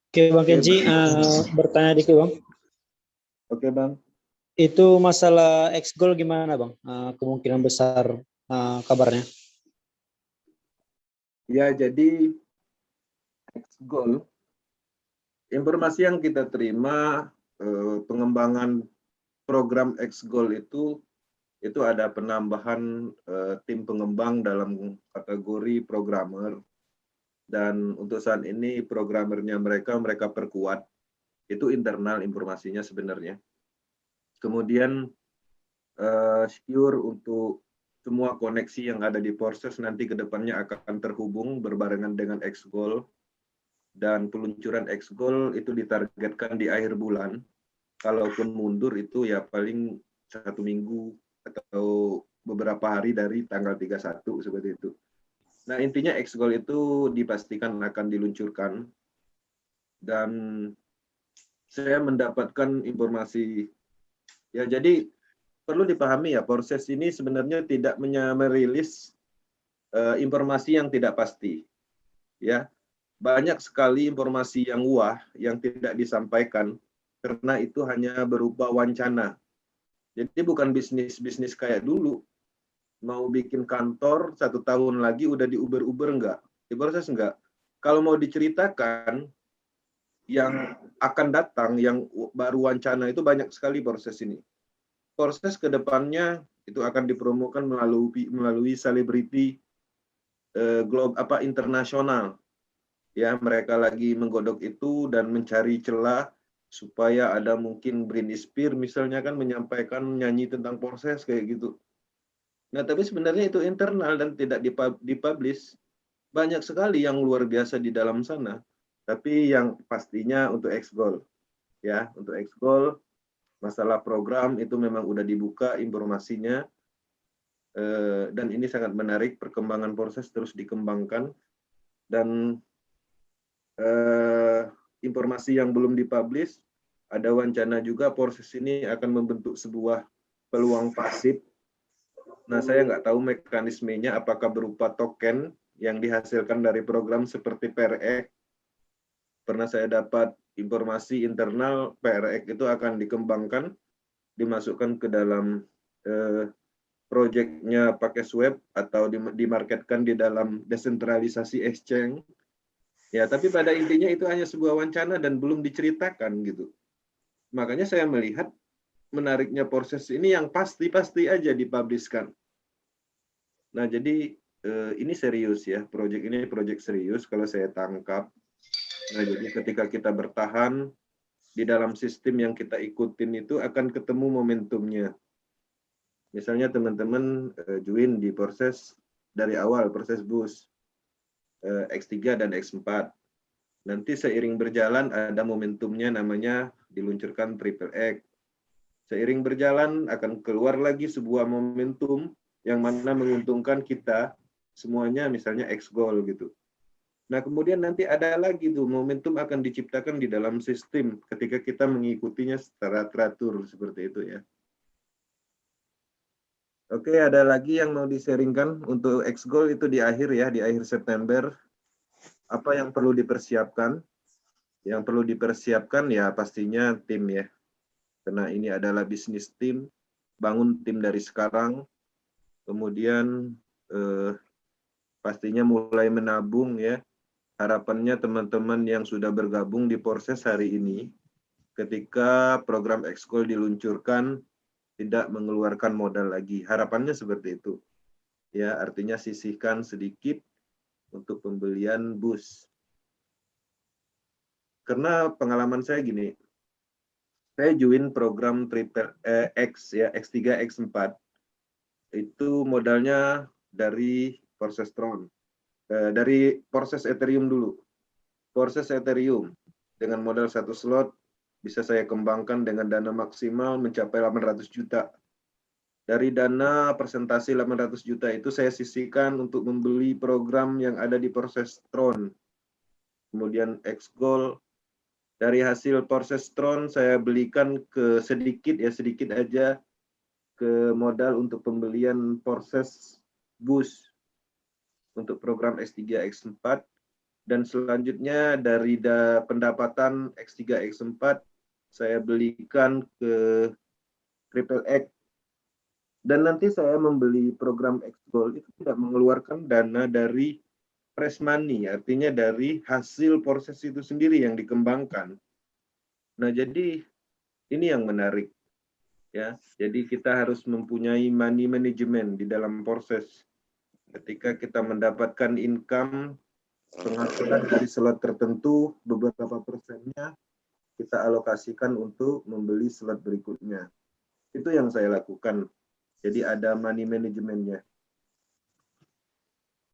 Oke Bang Oke, Kenji, bertanya dikit Bang. Oke Bang. Itu masalah X-Goal gimana Bang? Kemungkinan besar kabarnya. Ya, jadi X-Goal, informasi yang kita terima pengembangan program X-Goal itu ada penambahan tim pengembang dalam kategori programmer, dan untuk saat ini programmernya mereka perkuat. Itu internal informasinya sebenarnya. Kemudian secure untuk semua koneksi yang ada di proses nanti ke depannya akan terhubung berbarengan dengan X-Goal, dan peluncuran X-Goal itu ditargetkan di akhir bulan. Kalaupun mundur itu ya paling 1 minggu atau beberapa hari dari tanggal 31 seperti itu. Nah, intinya X-Goal itu dipastikan akan diluncurkan, dan saya mendapatkan informasi, ya jadi perlu dipahami ya, proses ini sebenarnya tidak merilis informasi yang tidak pasti. Ya, banyak sekali informasi yang wah yang tidak disampaikan karena itu hanya berupa wacana. Jadi bukan bisnis kayak dulu, mau bikin kantor 1 tahun lagi udah diuber-uber enggak, diproses enggak. Kalau mau diceritakan yang akan datang, yang baru wacana itu banyak sekali proses ini. Proses kedepannya itu akan dipromokan melalui selebriti internasional. Ya, mereka lagi menggodok itu dan mencari celah supaya ada mungkin Britney Spears misalnya kan menyampaikan nyanyi tentang proses kayak gitu. Nah, tapi sebenarnya itu internal dan tidak dipublish. Banyak sekali yang luar biasa di dalam sana. Tapi yang pastinya untuk X-Goal, ya, untuk X-Goal masalah program itu memang udah dibuka informasinya, dan ini sangat menarik, perkembangan proses terus dikembangkan, dan informasi yang belum dipublish, ada wacana juga proses ini akan membentuk sebuah peluang pasif. Nah, saya nggak tahu mekanismenya apakah berupa token yang dihasilkan dari program seperti PRX. Pernah saya dapat informasi internal PRX itu akan dikembangkan, dimasukkan ke dalam proyeknya pakai Swap atau dimarketkan di dalam desentralisasi exchange. Ya, tapi pada intinya itu hanya sebuah wacana dan belum diceritakan gitu. Makanya saya melihat menariknya proses ini yang pasti-pasti aja dipublishkan. Nah, jadi ini serius ya, proyek ini proyek serius kalau saya tangkap. Nah, jadi ketika kita bertahan di dalam sistem yang kita ikutin itu akan ketemu momentumnya. Misalnya teman-teman join di proses dari awal, proses bus X3 dan X4. Nanti seiring berjalan ada momentumnya namanya diluncurkan Triple X. Seiring berjalan akan keluar lagi sebuah momentum yang mana menguntungkan kita semuanya, misalnya X-Goal gitu. Nah, kemudian nanti ada lagi tuh momentum akan diciptakan di dalam sistem ketika kita mengikutinya secara teratur seperti itu ya. Oke, ada lagi yang mau di-sharingkan untuk X-Goal itu di akhir ya, di akhir September. Apa yang perlu dipersiapkan? Yang perlu dipersiapkan ya pastinya tim ya. Karena ini adalah bisnis tim, bangun tim dari sekarang. Kemudian pastinya mulai menabung ya. Harapannya teman-teman yang sudah bergabung di proses hari ini, ketika program X-Goal diluncurkan, tidak mengeluarkan modal lagi. Harapannya seperti itu. Ya, artinya sisihkan sedikit untuk pembelian bus. Karena pengalaman saya gini, saya join program Triple X ya, X3, X4. Itu modalnya dari proses Tron. Dari proses Ethereum dulu. Proses Ethereum dengan modal 1 slot bisa saya kembangkan dengan dana maksimal mencapai 800 juta. Dari dana presentasi 800 juta itu saya sisihkan untuk membeli program yang ada di proses Tron. Kemudian X-Goal, dari hasil proses Tron saya belikan ke sedikit aja ke modal untuk pembelian proses bus untuk program X3, X4. Dan selanjutnya dari pendapatan X3, X4 saya belikan ke Triple X. Dan nanti saya membeli program X-Gold itu tidak mengeluarkan dana dari fresh money, artinya dari hasil proses itu sendiri yang dikembangkan. Nah, jadi ini yang menarik. Ya, jadi kita harus mempunyai money management di dalam proses. Ketika kita mendapatkan income, penghasilan dari slot tertentu, beberapa persennya kita alokasikan untuk membeli slot berikutnya. Itu yang saya lakukan. Jadi ada money manajemennya.